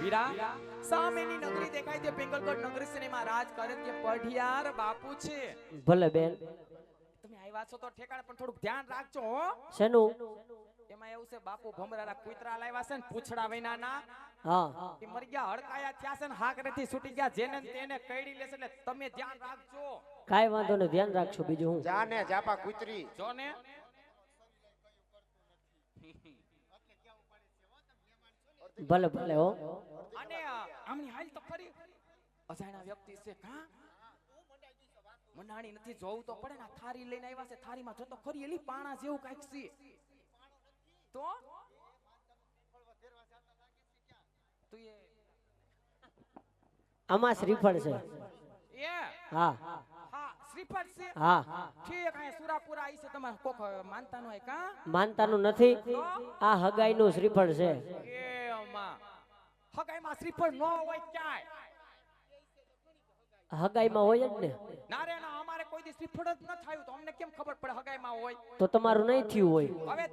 વીરા સામેની નગરી દેખાય છે પિંગલગઢ નગરી છે ને એમાં રાજ કરે તે પઢિયાર બાપુ છે. ભલે બેન. તમે આવ્યા છો તો ઠેકાણે પણ થોડુંક ધ્યાન રાખજો હો. શેનું? એમાં એવું છે બાપુ ભમરારા કુતરા લાવ્યા છે ને પૂછડા વિનાના. હા એ મરી ગયા હડકાયા થયા છે ને હાકરેથી છૂટી ગયા જેને તેને કઈડી લેશે એટલે તમે ધ્યાન રાખજો. કાઈ વાંધો નહીં, ધ્યાન રાખજો. બીજું હું જાને જાપા કુતરી જો ને ભલે ભલે હો. અને આમની હાલ તો ખરી અજાણ્યા વ્યક્તિ છે કા મંડાણી નથી જોવું તો પડે ને. થારી લઈને આવ્યા છે, થારીમાં જો તો ખરી એલી પાણા જેવું કાઈક છે તો તું એ આમાં શ્રીફળ છે. એ હા હા શ્રીફળ છે. હા ઠીક આ સુરાપુરા આઈ છે તમાર કોક માનતા નો હોય કા માનતાનું નથી, આ હગાઈનું શ્રીફળ છે. એ માં હગાઈમાં શ્રીફળ નો હોય ક્યાંય. હગાઈમાં હોય જ ને. ના રે ના અમારે કોઈ દી શ્રીફળ જ ન થયું તો અમને કેમ ખબર પડે હગાઈમાં હોય. તો તમારું નહીં થયું હોય. હવે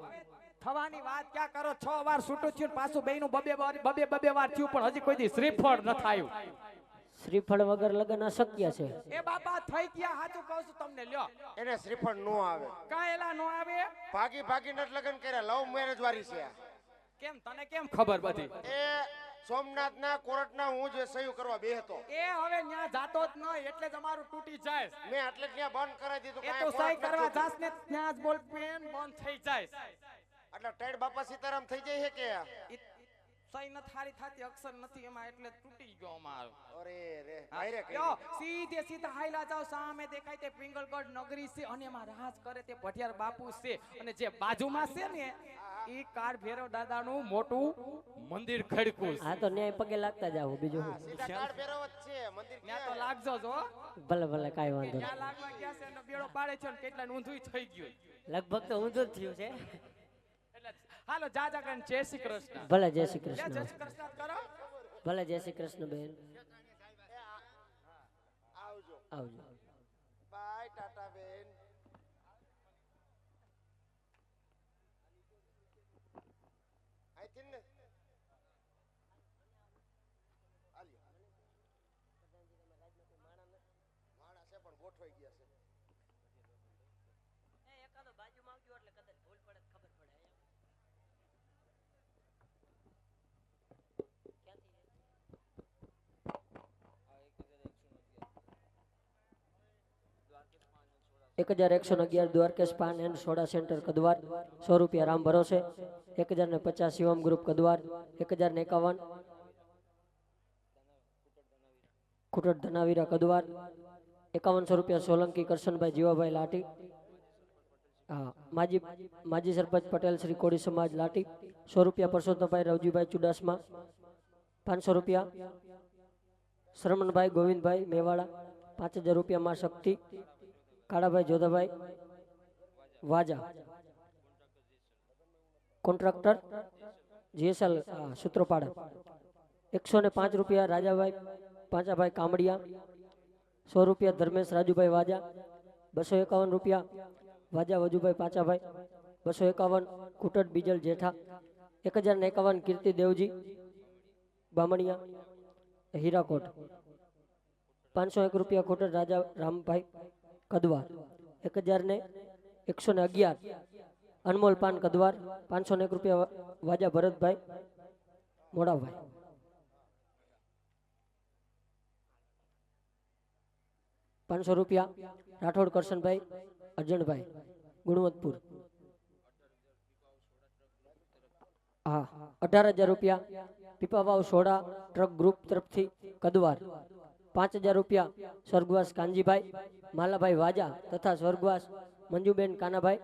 થવાની વાત ક્યાં કરો, 6 વાર છૂટું થયું ને પાછું બેયનું બબે વાર થયું પણ હજી કોઈ દી શ્રીફળ ન થયું. શ્રીફળ વગર લગ્ન અશક્ય છે. એ બાપા થઈ ગયા સાચું કહું છું તમને. લ્યો એને શ્રીફળ નો આવે. કાયલા નો આવે. ભાગી ભાગી નટ લગન કર્યા, લવ મેરેજ વાળી છે. કેમ તને કેમ ખબર બધી? એ સોમનાથ ના કોર્ટ ના હું જે સહી કરવા બે હતો એ હવે ન્યા જાતો જ નહીં એટલે જ અમારું તૂટી જાય. મેં એટલે ત્યાં બંધ કરાવી દીધું. એ તો સહી કરવા જાસ ને ત્યાં જ બોલ પેન બંધ થઈ જાય. એટલે ટાઈડ બાપા સીતારામ થઈ જાય છે કે સહી ન થારી થાતી અક્ષર નથી એમાં એટલે તૂટી ગયો અમારો. અરે રે ભાઈ રે યો સીધે સીધા હાઈલા જાવ, સામે દેખાય તે પિંગલગઢ નગરી છે અને એમાં રાજ કરે તે પઢિયાર બાપુ છે અને જે બાજુમાં છે ને ઈ કાર ભેરવ દાદાનું મોટું મંદિર ખડકું છે. હા તો ન્યાય પગે લાગતા જાવ. બીજું હું સીધા કાર્ડ ફેરવ જ છે મંદિર ત્યાં તો લાગજો જો. ભલે ભલે કાઈ વાંધો ત્યાં નહીં. લાગવા ગયા છે અને બેડો પાડે છે ને કેટલા ઊંધું થઈ ગયું. લગભગ તો ઊંધું જ થયું છે. એટલે હાલો જા જા કરીને જય શ્રી કૃષ્ણ. ભલે જય શ્રી જય કૃષ્ણ. શ્રી કૃષ્ણ કરો. ભલે જય શ્રી કૃષ્ણ બેન. આવજો. આવજો. બાય ટાટા બેન. આઈ થિંક ને આલ્યો માણા છે પણ ગોઠવાઈ ગયા છે. એકાદો બાજુમાં આવજો એટલે કદાચ ભૂલ પડે ખબર પડે. ₹1111 Dwarkesh paan and soda centre Kadwar ₹100 Ram Bharose. 1050 Shivam group Kadwar. 1051 Kutad Dhanavira Kadwar. ₹5100 Solanki Karshanbhai Jivabhai Lati. હા માજી સરપંચ પટેલ શ્રી કોડી સમાજ લાટી. ₹100 પરસોત્તમભાઈ રવજીભાઈ ચુડાસમા. ₹500 શ્રમણભાઈ ગોવિંદભાઈ મેવાડા. ₹5000 માં શક્તિ કાળાભાઈ જોધાભાઈ વાજા. Contractor GSL Sutrapada. ₹105 રાજાભાઈ પાંચાભાઈ કામડિયા. ₹100 ધર્મેશ રાજુભાઈ વાજા. ₹251 વાજા વજુભાઈ પાંચાભાઈ. 251 કુટડ બીજલ જેઠા. 1051 કીર્તિ દેવજી બામણિયા હીરાકોટ. ₹501 કુટડ રાજા રામભાઈ કદવાર. 1111 અનમોલ પાન કદવાર. ₹501 વાજા ભરતભાઈ મોડાભાઈ. ₹500 રાઠોડ કરશનભાઈ અર્જણભાઈ ગુણવંતપુર. હા ₹18,000 પીપાવાવ સોડા ટ્રક ગ્રુપ તરફથી કદવાર. ₹5,000 સ્વર્ગવાસ કાનજીભાઈ માલાભાઈ વાજા તથા સ્વર્ગવાસ મંજુબેન કાનાભાઈ.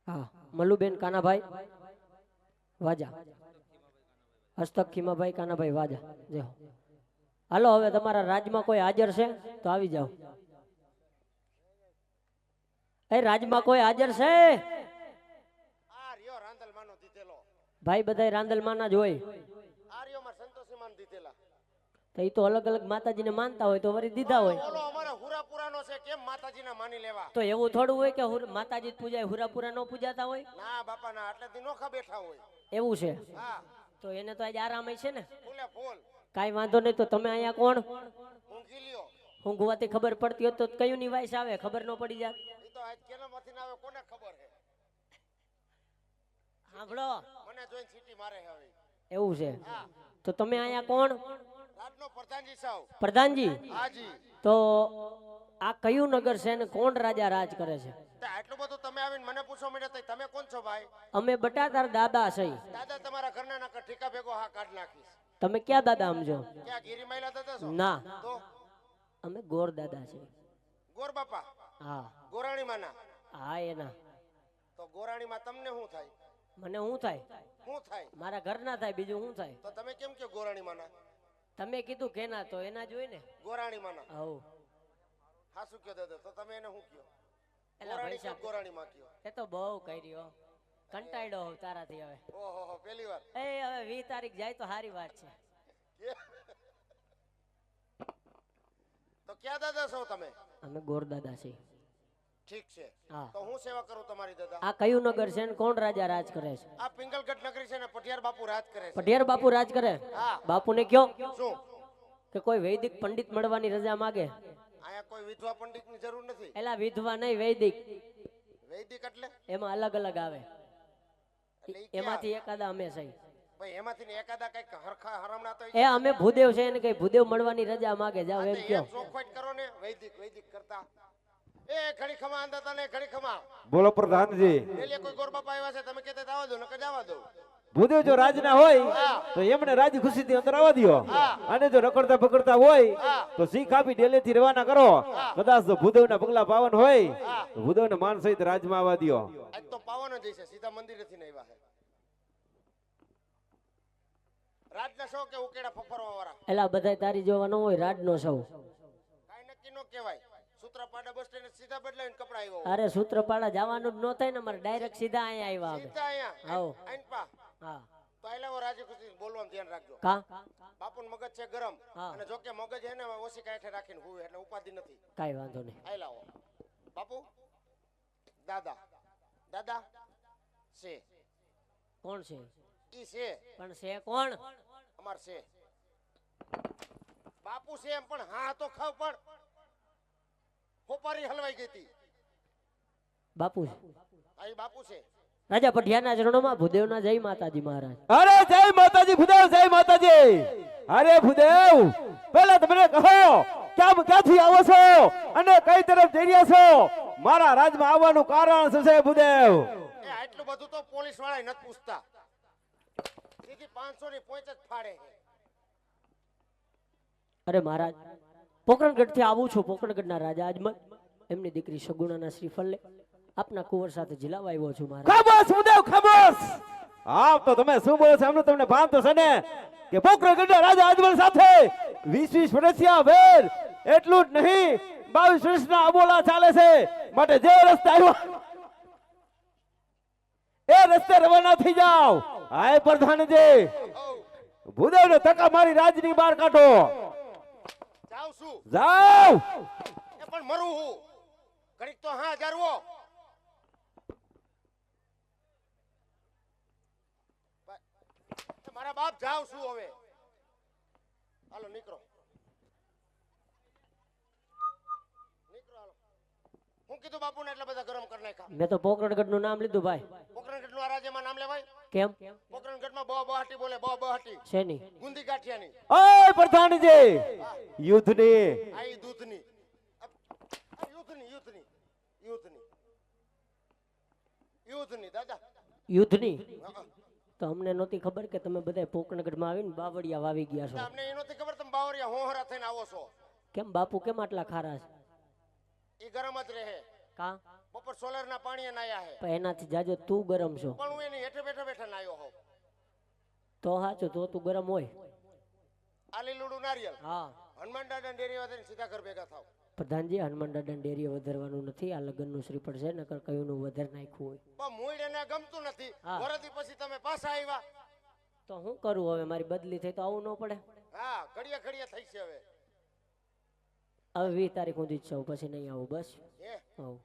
હા મલ્લુબેન કાનાભાઈ વાજા. હસ્તક ખીમાભાઈ કાનાભાઈ વાજા. જય હો. હાલો હવે તમારા રાજમાં કોઈ હાજર છે તો આવી જાઓ. એ રાજમાં કોઈ હાજર છે? આ રિયો રાંદલ માનો દીધેલો. ભાઈ બધાય રાંદલમાના જ હોય. આ રિયો માં સંતોષી માન દીધેલા. તો એ તો અલગ અલગ માતાજીને માનતા હોય તો વળી દીધા હોય. ઓલો અમારે હુરાપુરાનો છે, કેમ માતાજીને માની લેવા? તો એવું થોડું હોય કે માતાજી જ પૂજાય હુરાપુરા નો પૂજાતા હોય? ના બાપા ના, એટલે દી નોખા બેઠા હોય. એવું છે. હા તો એને તો આજે આરામ છે ને. ફૂલે ફૂલ કાંઈ વાંધો નહીં. તો તમે અહીંયા કોણ? ઊંઘી લ્યો. ઊંઘવાથી ખબર પડતી હોત તો કયું નિવાસ આવે, ખબર ન પડી જાય. એ તો આજ કેનામાંથી ના આવે કોને ખબર હે. સાંભળો, મને જોઈને સીટી મારે હે હવે. એવું છે. હા તો તમે અહીંયા કોણ? રાજનો પ્રધાનજી સાવ. પ્રધાનજી. હાજી. તો આ કયું નગર છે ને કોણ રાજા રાજ કરે છે? તે આટલું બધું તમે આવીને મને પૂછો મને તો તમે કોણ છો ભાઈ? અમે બટાતાર દાદા છે. દાદા તમારા ઘરના ના ઠીકા ભેગો હા કાઢ નાખીશ. તમે ક્યાં દાદા સમજો? ક્યાં ગીરી મહિલા દાદા છો? ના, તો અમે ગોર દાદા છે. ગોર બાપા હા ગોરાણી માના. હા એના. તો ગોરાણી માં તમને શું થાય? મને શું થાય? શું થાય? મારા ઘર ના થાય, બીજું શું થાય? તો તમે કેમ કે ગોરાણી માના? તમે કીધું કે ના, તો એના જોઈ ને. ગોરાણી માના. આવું હા શું કયો દાદા? તો તમે એને શું કયો? એલા ગોરાણી ભાઈ કયો સાહેબ, ગોરાણી માં કયો? એ તો બહુ કર્યો, કંટાળ્યો હોઉં તારાથી હવે. ઓહો પહેલી વાર. એ હવે 20 તારીખ જાય તો સારી વાત છે. તો ક્યાં દાદા છો તમે? અમે ગોર દાદા છીએ. ઠીક છે. હા. તો હું સેવા કરું તમારી દાદા? આ કયું નગર છે ને કોણ રાજા રાજ કરે છે? આ પિંગલગઢ નગરી છે ને પટિયાર બાપુ રાજ કરે છે. પટિયાર બાપુ રાજ કરે? હા. બાપુને કયો શું કે કોઈ વૈદિક પંડિત મળવાની રજા માગે. આયા કોઈ વિધવા પંડિત ની જરૂર નથી. એલા વિધવા નહીં, વૈદિક. વૈદિક એટલે એમાં અલગ અલગ આવે. એટલે ઈ એમાંથી એકાદા અમે છે. ભાઈ એમાંથી ને એકાદા કઈક હરખા હરામણા તો એ અમે ભૂદેવ છે એને કઈ ભૂદેવ મળવાની રજા માગે, જાવ એમ કયો. ચોખવટ કરો ને વૈદિક વૈદિક કરતા. એ ઘડી ખમા આંદા તને ઘડી ખમા. બોલો પ્રધાનજી. પેલે કોઈ ગોર બાપા આવ્યા છે તમે કહેતા આવવા દો નકર જવા દો. ભૂદેવ જો રાજના હોય તો એમને રાજી ખુશીથી અંદર આવવા દ્યો. અને જો રખડતા પકડતા હોય તો શીખ આપી ડેલેથી રવાના કરો. કદાચ જો ભૂદેવના પગલા પાવન હોય તો ભૂદેવને માન સહિત રાજમાં આવવા દ્યો. આજ તો પાવન જ છે, સીધા મંદિરેથી ને આવ્યા છે. રાજના શો કે ઉકેડા ફફરવા વાળા એલા બધાય તારી જોવા ન હોય, રાડ નો સૌ. કાઈ નક્કી નો કહેવાય. સૂત્રાપાડા બસ સ્ટેન્ડ સીધા બદલાવીને કપડા આવ્યો. અરે સૂત્રપાડા જવાનું જ ન થાય ને, મારે ડાયરેક્ટ સીધા અહીંયા આવ્યા સીધા અહીંયા આવો. આઈન પા. હા તો આયલાવો રાજી ખુશી બોલવાનું ધ્યાન રાખજો. કા બાપુનું મગજ છે ગરમ હા. અને જો કે મગજ હે ને ઓછી કાંઠે રાખીને હુવે એટલે ઉપાધિ નથી. કાઈ વાંધો નહીં. આયલાવો બાપુ દાદા દાદા છે કોણ છે? ઈ છે પણ છે કોણ? અમાર છે બાપુ છે એમ પણ હા તો ખાવ પણ હોપારી હલવાઈ ગઈ હતી. બાપુ છે. આ ઈ બાપુ છે. રાજા પઢિયાના ચરણોમાં ભૂદેવના જય માતાજી મહારાજ. અરે જય માતાજી ભૂદેવ, જય માતાજી. અરે ભૂદેવ, પહેલા તમને કહો ક્યાંથી આવો છો અને કઈ તરફ જઈ રહ્યા છો? મારા રાજમાં આવવાનું કારણ શું છે ભૂદેવ? એ આટલું બધું તો પોલીસ વાળા નથી પૂછતા. સીધી 500 ની પોઈન્ટ જ ફાડે છે. અરે મહારાજ, પોકરણગઢ થી આવું છું. પોકરણગઢના રાજા અજમલ એમની દીકરી સગુણાના શ્રીફળ લે આપના કુંવર સાથે જીલાવા આવ્યો છું મહારાજ. ખામોશ ભૂદેવ, ખામોશ. હા તો તમે શું બોલો છો? એમનું તમને ભાન તો છે ને કે પોકરણગઢના રાજા અજમલ સાથે 20 વર્ષિયા વેર, એટલું જ નહીં 22 વર્ષના અબોલા ચાલે છે. માટે જે રસ્તે આવ્યો એ રસ્તે રવાના થઈ જાઓ. હાય પ્રધાનજી, ભૂદેવને ધક્કા મારી રાજની બહાર કાઢો. જાવ છું જાઓ. એ પણ મરું હું ઘડીક તો હા જારવો. મારા બાપ જાવ છું હવે. હાલો નીકળો નીકળો હાલો. હું કીધું બાપુને એટલા બધા ગરમ કરી નાખ્યા. મેં તો પોકરણગઢ નું નામ લીધું ભાઈ. પોકરણગઢનું આ રાજ્યમાં નામ લેવાય? કેમ પોકરણગઢમાં બહુ બહાટી બોલે, બહુ બહાટી છે ની? ગુંદી ગાંઠિયાની. ઓય પ્રધાનજી, યુદ્ધની આ ઈ દૂધની આ યુદ્ધની યુદ્ધની યુદ્ધની યુદ્ધની દાદા. યુદ્ધની? હં. તો અમને નહોતી ખબર કે તમે બધા પોકરણગઢમાં આવીને બાવળિયા વાવી ગયા છો. અમને એ નહોતી ખબર તમે બાવરિયા હોહરા થઈને આવો છો. કેમ બાપુ કેમ આટલા ખારા છે? ઈ ગરમ જ રહે. કા બપોર સોલરના પાણીએ નાયા હે પણ એનાથી જાજો તું ગરમ છો. પણ હું એની હેઠે બેઠા બેઠા નાયો હોઉં. તો સાચું, તો તું ગરમ હોય. આલી લૂડું નારિયેલ હા હનુમાન દાદા ડેરી વાળાને સીધા ઘર ભેગા થાવ. પ્રધાનજી, હનુમાન દાદા ડેરીએ વધારવાનું નથી. આ લગ્નનું શ્રીફળ છે, નકર કયુંનું વધાર નાખ્યું હોય. પણ મૂળ એને ગમતું નથી. હા. વરદી પછી તમે પાછા આવ્યા. તો હું કરું હવે? મારી બદલી થઈ તો આવું ન પડે. હા ઘડિયા ઘડિયા થઈ છે હવે. હવે 20 તારીખ સુધી જ છું, પછી નહીં આવું બસ. હે આવું.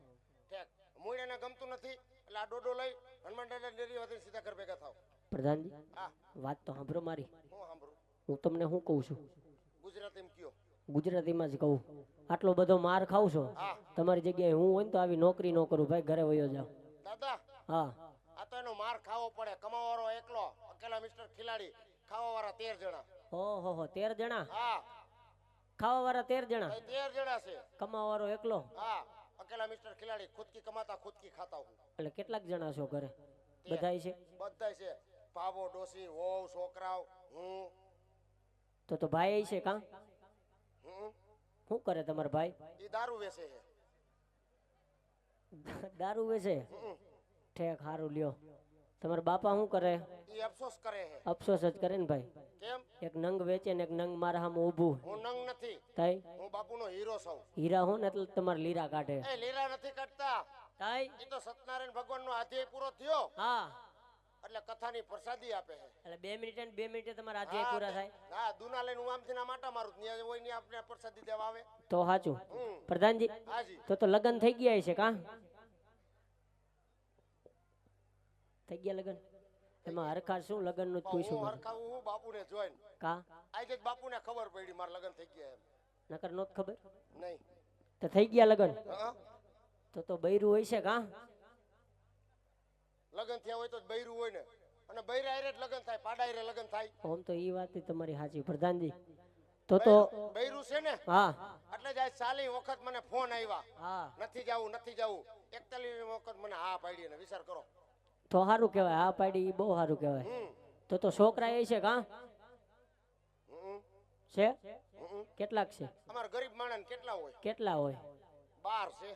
ઠેક મૂળ એને ગમતું નથી એટલે આ ડોડો લઈ હનુમાન દાદા ડેરી વાળાને સીધા ઘર ભેગા થાવ. પ્રધાનજી હા વાત તો સાંભળો મારી. હું સાંભળું હું તમને શું કહું છું, ગુજરાતીમાં કયો ગુજરાતીમાં જ કહું. આટલો બધો માર ખાવ છો, હા તમારી જગ્યાએ હું હોય ને તો આવી નોકરી ન કરું ભાઈ, ઘરે વયો જાવ. દાદા હા આ તો એનો માર ખાવો પડે. કમાવાળો એકલો, અકેલા મિસ્ટર ખિલાડી, ખાવાવાળા 13 જણા. ઓહો 13 જણા, હા ખાવા વાળા 13 જણા, ભાઈ 13 જણા છે. કમાવાળો એકલો. હા અકેલા મિસ્ટર ખિલાડી, ખુદ કી કમાતા ખુદ કી ખાતા હું. એટલે કેટલાક જણા છો ઘરે? બધાય છે? બધાય છે. ભાભો, ડોસી, વહુ, છોકરાઓ, હું. તો ભાઈ છે કાં? હમ શું કરે તમારો ભાઈ? ઈ દારૂ વેચે છે. દારૂ વેચે? હમ ઠેક, હારું લ્યો. તમારા બાપા શું કરે? ઈ અફસોસ કરે છે. અફસોસ જ કરે ને ભાઈ. કેમ? એક નંગ વેચે ને એક નંગ મારા સામે ઊભું હું નંગ નથી, થાય. હું બાપુનો હીરો છું. હીરા હું ને એટલે તમારે લીરા કાઢે એ લીલા નથી કાઢતા. થાય. ઈ તો સત્યનારાયણ ભગવાનનો અધ્યાય પૂરો થયો હા એટલે કથાની પ્રસાદી આપે છે. એટલે 2 મિનિટે ને 2 મિનિટે તમારા અધ્યાય પૂરા થાય. હા દુના લઈને હું આમથી ના માટા મારું ત્યાં હોય ને આપણે પ્રસાદી દેવા આવે. તો સાચું. હમ પ્રધાનજી હાજી તો લગ્ન થઈ ગયા છે કાં? થઈ ગયા લગ્ન? એમાં હરખા શું લગ્ન નું જ પૂછ્યું હું બધું. હરખાવું હું બાપુને જોઈને કા આજે જ બાપુને ખબર પડી મારા લગ્ન થઈ ગયા એમ. નકર નોત ખબર? નહીં તો થઈ ગયા લગ્ન? હા તો બૈરું હોય છે કાં? લગ્ન થયા હોય તો જ બૈરું હોય ને, અને બૈરા હારે જ લગ્ન થાય, પાડા હારે લગ્ન થાય. આમ તો ઈ વાત તમારી સાચી પ્રધાનજી. તો બૈરું છે ને હા એટલે જ આજ 40 વખત મને ફોન આવ્યા, હા નથી જાવું નથી જાવું. 41 વખત મને હા પાડી ને વિચાર કરો. તો સારું કહેવાય. હા પાડી ઈ બહુ સારું કહેવાય. હમ તો છોકરા એ છે કાં? હમ છે? હમ કેટલાક છે? અમારા ગરીબ માણસ કેટલા હોય? કેટલા હોય? 12 છે.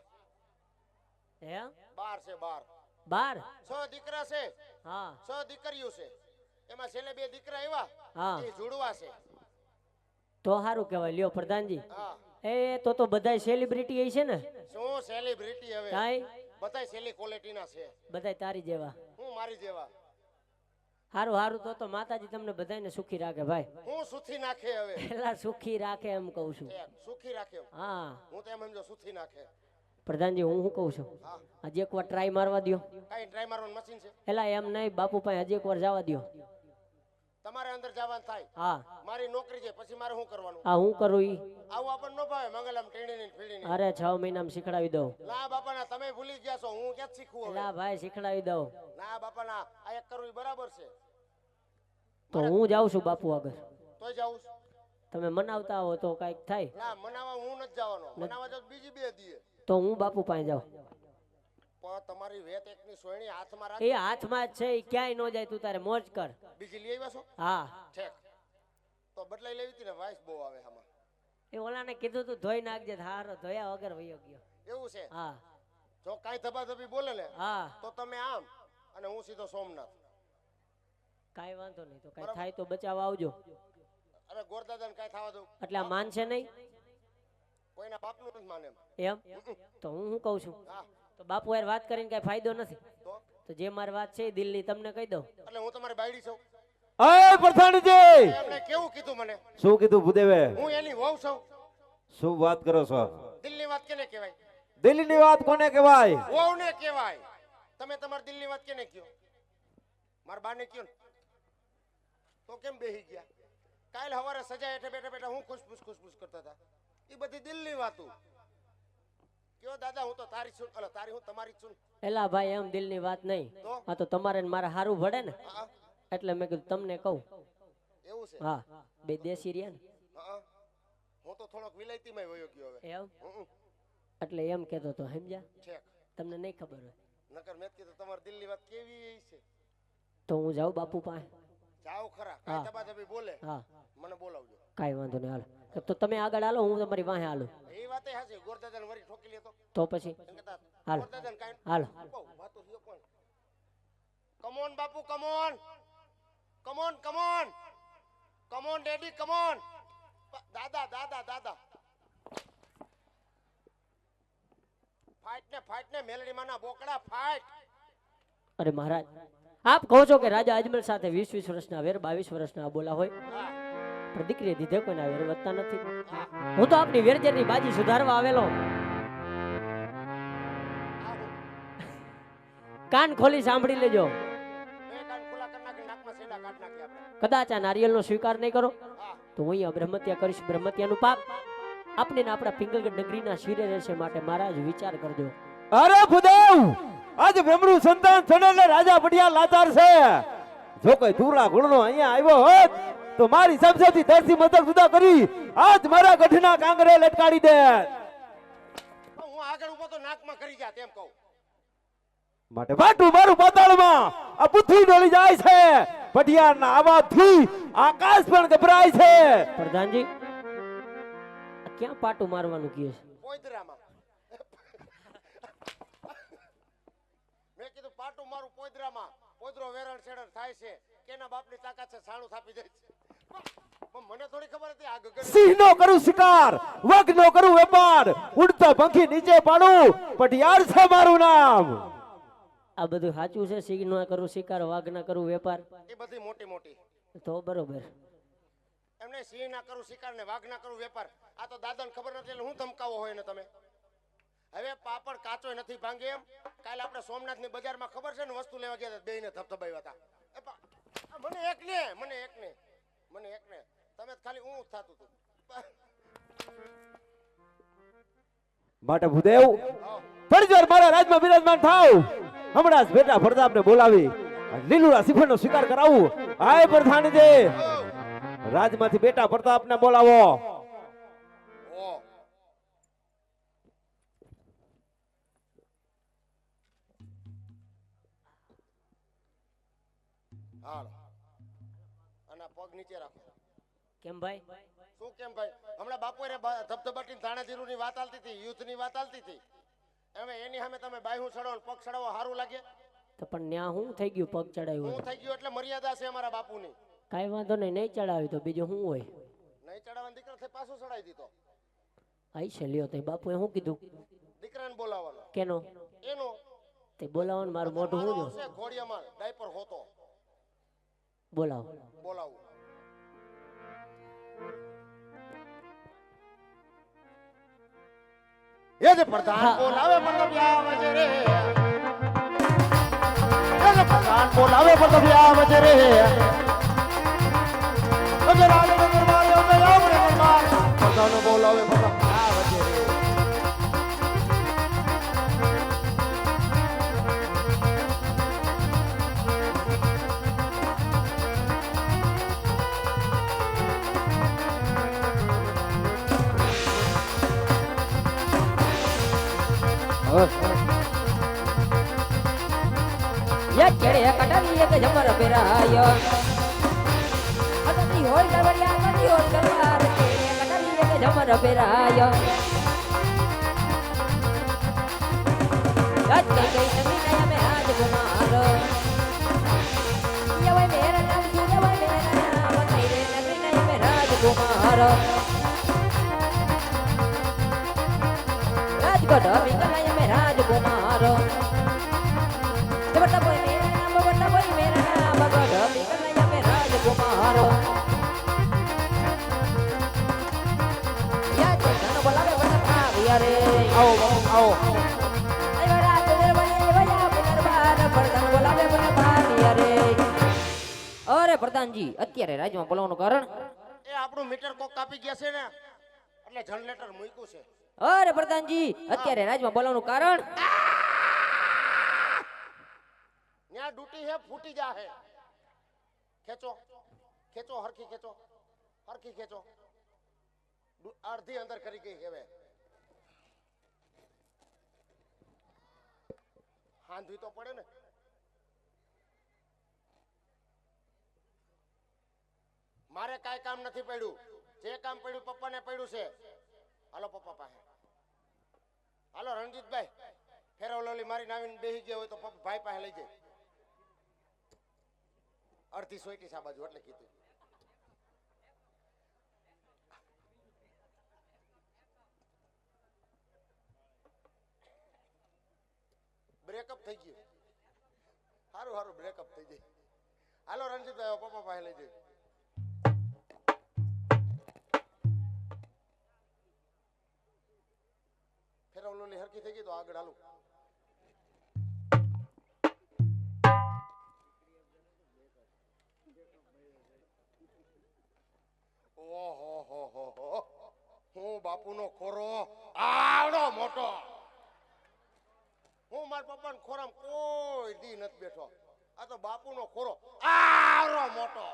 હે 12 છે 12. 12? 6 દીકરા છે, હા 6 દીકરીઓ છે. એમાં છેલ્લે 2 દીકરા આવ્યા, હા એ જોડવા છે. તો સારું કહેવાય. લ્યો પ્રધાનજી, હા એ તો બધાય સેલિબ્રિટી છે ને? શું સેલિબ્રિટી હવે? કાંઈ બધાય સેલી ક્વોલિટીના છે. બધાય તારી જેવા? હું મારી જેવા. હારું હારું. તો માતાજી તમને બધાયને સુખી રાખે ભાઈ. હું સુથી નાખે હવે. પેલા સુખી રાખે એમ કહું છું. સુખી રાખે. હા હું તો એમ સમજો સુથી નાખે. પ્રધાનજી હું શું કહું છું, હા હજી એકવાર ટ્રાય મારવા દ્યો. કઈ ટ્રાય મારવાનું મશીન છે? એલા એમ નહીં, બાપુ પાસે હજી એકવાર જવા દ્યો. તમારે અંદર જવાનું થાય. હા મારી નોકરી છે, પછી મારે શું કરવાનું? આ હું કરું ઈ? આવું આપણને ન ભાવે. મંગલમ ટેણીની ફીડીની. અરે 6 મહિનામાં શીખડાવી દઉં. ના બાપાના તમે ભૂલી ગયા છો, હું ક્યાં શીખવું હવે? એલા ભાઈ શીખડાવી દઉં. ના બાપાના આ એક કરવું ઈ બરાબર છે. તો હું જાઉં છું બાપુ આગળ. તોય જાઉં છું. તમે મનાવતા હો તો કાંઈક થાય. ના મનાવા હું નથી જવાનો. મનાવા જાવ બીજી 2 દીએ. તો હું બાપુ પાસે જાઉં. પણ તમારી વેત એકની સોયણી હાથમાં એ રાખ. હાથમાં જ છે, ઈ ક્યાંય ન જાય. તું તારે મોજ કર. બીજી લઈ આવ્યા છો? હા ઠેક. તો બદલાઈ લેવી હતી ને, વાઇસ બહુ આવે આમાં. એ ઓલાને કીધું તું ધોઈ નાખજે. હારો ધોયા વગર વયો ગયો. એવું છે? હા જો કાંઈ ધબાધબી બોલે ને હા તો તમે આમ અને હું સીધો સોમનાથ. કાંઈ વાંધો નહીં. તો કાંઈ થાય તો બચાવવા આવજો. અરે ગોરદાદાને કાંઈ થવા દઉં. એટલે આ માનશે નહીં કોઈના બાપનું નથી માને એમ? તો હું શું કહું છું, હા તો બાપુ યાર વાત કરીને કઈ ફાયદો નથી. તો જે મારી વાત છે એ દિલની તમને કહી દઉં. એટલે હું તમારી બાયડી છું. અય પ્રધાનજી, એમણે કેવું કીધું મને? શું કીધું ભૂદેવે? હું એની વહુ છું. શું વાત કરો છો? દિલની વાત કેને કહેવાય? દિલ્હીની વાત કોને કહેવાય? વહુને કહેવાય. તમે તમારી દિલની વાત કેને કયો? મારા બાને કયો ને. તો કેમ બેહી ગયા? કાલ સવારે સજા હેઠે બેઠા બેઠા હું ખુશપુશ કરતા હતા. એ બધી દિલની વાતો. કયો દાદા હું તો તારી છું, અલા તારી હું તમારી છું. એલા ભાઈ એમ દિલની વાત નહીં. તો આ તો તમારે ને મારે હારું ભળે ને, હા એટલે મેં કીધું તમને કહું. એવું છે? હા બે દેશી રહ્યા ને હા હું તો થોડોક વિલાયતીમાં વયો ગયો હવે. એમ હમ, એટલે એમ કહેતો તો સમજ્યા? ઠેક. તમને નહીં ખબર હોય નકર મેં કીધું તમારી દિલની વાત કેવી છે. તો હું જાઉં બાપુ પાસે. જાઓ ખરા. હા. કાંઈ ધબાધબી બોલે હા મને બોલાવજો. કાંઈ વાંધો નહીં. હાલો તો તમે આગળ હાલો, હું તમારી વાહે હાલું. એ વાતે હાચી. ગોરદાદાને વરી ઠોકી લેતો. તો પછી એમ કહેતા હાલો ગોરદાદાને કાંઈ હાલો. બહુ વાતો થયો પણ. કમોન બાપુ come on. Come on come on. Come on daddy come on. દાદા દાદા દાદા. ફાઈટ ને મેલડી માના બોકડા ફાઈટ. અરે મહારાજ, આપ કહો છો કે રાજા અજમલ સાથે 20 વર્ષના વેર 22 વર્ષના બોલા હોય, હા પણ દીકરીએ દીધે કોઈના વેર વધતા નથી. હા હું તો આપની વેરજેરની બાજી સુધારવા આવેલો. આવું. કાન ખોલી સાંભળી લેજો. બે કાન ખુલ્લા કરી નાખી નાકમાં કદાચ આ નારિયેળનો સ્વીકાર નહીં કરો હા તો હું અહીંયા બ્રહ્મત્યા કરીશ. બ્રહ્મત્યાનું પાપ આપને ને આપણા પિંગલગઢ નગરીના શિરે રહેશે, માટે મહારાજ વિચાર કરજો. અરે ભૂદેવ, આજ બ્રહ્મનું સંતાન સનેલે રાજા પટિયા લાચાર છે. જો કોઈ દૂરના ગુણનો અહીંયા આવ્યો હોત તો મારી સમસેથી ધરતી મતક જુદા કરી આજ મારા ગઢના કાંગરે લટકાડી દે. હું આગળ ઉભો તો નાકમાં કરી જા તેમ કહું. માટે બાટું મારું પાતાળમાં આ પૃથ્વી ડોલી જાય છે. પટિયારના આવાજથી આકાશ પણ ગભરાય છે. પ્રધાનજી આ ક્યાં પાટું મારવાનું કહે છે? પોઈદરામાં મેં કીધું પાટું મારું પોઈદરામાં. પોઈદરો વેરણ છેડણ થાય છે કેના બાપની તાકાત છે સાણું થાપી દે છે. પણ મને થોડી ખબર હતી આ ગગન સિંહનો કરું શિકાર, વગનો કરું વેપાર, ઉડતો પંખી નીચે પાડું, પટિયાર છે મારું નામ. આ બધું સાચું છે? સિંહ ના કરું શિકાર, વાઘ ના કરું વેપાર, એ બધી મોટી મોટી તો બરોબર. એમને સિંહ ના કરું શિકાર ને વાઘ ના કરું વેપાર. આ તો દાદાને ખબર નથી એટલે હું ધમકાવો હોય ને તમે. હવે પાપડ કાચો નથી ભાંગે એમ. કાલે આપણે સોમનાથની બજારમાં ખબર છે ને વસ્તુ લેવા ગયા હતા, બેયને ધબધબાવ્યા હતા. આ મને એકને તમે જ ખાલી હું જ થાતું હતું. માટે ભૂદેવ ફરી વાર મારા રાજમાં બિરાજમાન થાવ. હમણાં જ બેટા પ્રતાપને બોલાવી લીલુડા સિંહણનો શિકાર કરાવું. આય પ્રધાનજી, રાજમાંથી બેટા પ્રતાપને બોલાવો. ઓ હાલો અને આ પગ નીચે રાખો. કેમ ભાઈ? શું કેમ ભાઈ? હમણાં બાપુએ ધબધબાટી ધાણાધીરુની વાત આલતી હતી, યુદ્ધની વાત આલતી હતી. હવે એની સામે તમે બાયહું ચડાવો ને પગ ચડાવો સારું લાગે? તો પણ ન્યા હું થઈ ગયું? પગ ચડાવ્યું હું થઈ ગયું એટલે મર્યાદા છે અમારા બાપુની. કાંઈ વાંધો નહીં, નહીં ચડાવ્યું તો બીજું શું હોય? નહીં ચડાવવાનો દીકરો થઈ પાછું ચડાવી દીધો. આઈ છે લ્યો. તે બાપુએ શું કીધું? દીકરાને બોલાવવાનો. કેનો? એનો તે બોલાવવાનું મારું મોઢું શું જો? છે ઘોડિયામાં ડાયપર હોતો. બોલાવો. બોલાવું. એ જે પ્રધાન બોલાવે મતલબ આવે રે. એ જે પ્રધાન બોલાવે મતલબ આવે રે. અગર આલે દરબાર આવે આપણે દરબાર. પ્રધાન બોલાવે મતલબ આવે રે. યે કેડે કટાવી એક જમર પેરાય અતની હોલ દરવાયા અતની હોલ દરવાર કેડે કટાવી એક જમર પેરાય રાજ કઈ કઈ નમી નયા મે આજ કુમાર યે મેરા નામ સુને વય મેરા નામ કઈ રે નગરી નયા મે રાજ કુમાર રાજકોટ વિકલય મે રાજ કુમાર बड़ा बोल मेरा नाम बगड़ बिकलया में राजकुमार या चंदन बोलावे बड़ा भाविया रे आओ आओ आई बड़ा तेरे बड़े भैया पुनर्बार प्रधान बोलावे बड़ा भाविया रे अरे प्रधान जी અત્યારે રાજમાં બોલાવવાનું કારણ એ આપણું મીટર કોક કાપી ગયા છે ને એટલે જનરેટર મૂક્યું છે. અરે પ્રધાનજી અત્યારે રાજમાં બોલાવવાનું કારણ ન્યા ડૂટી હે ફૂટી જા હે. ખેંચો ખેંચો હરખી ખેંચો હરખી ખેંચો. અડધી અંદર કરી ગઈ હવે. હાંધવી તો પડે ને. મારે કાંઈ કામ નથી પડ્યું. જે કામ પડ્યું પપ્પાને પડ્યું છે. હાલો પપ્પા પાસે. હાલો રણજીતભાઈ ફેરવલોલી મારી નાવીને બેહી ગયા હોય તો પપ્પા ભાઈ પાસે લઈ જાય. અડધી સોઈટી સા બાજુ એટલે કીધું. બ્રેકઅપ થઈ ગયું. સારું સારું બ્રેકઅપ થઈ જાય. હાલો રણજીતભાઈ પપ્પા પાસે લઈ જાય. ફેરવલોલી હરખી થઈ ગઈ તો આગળ હાલું. હું બાપુનો ખોરો આવડો મોટો. હું મારા પપ્પાના ખોરામાં કોઈ દી નથી બેઠો. આ તો બાપુનો ખોરો આવડો મોટો.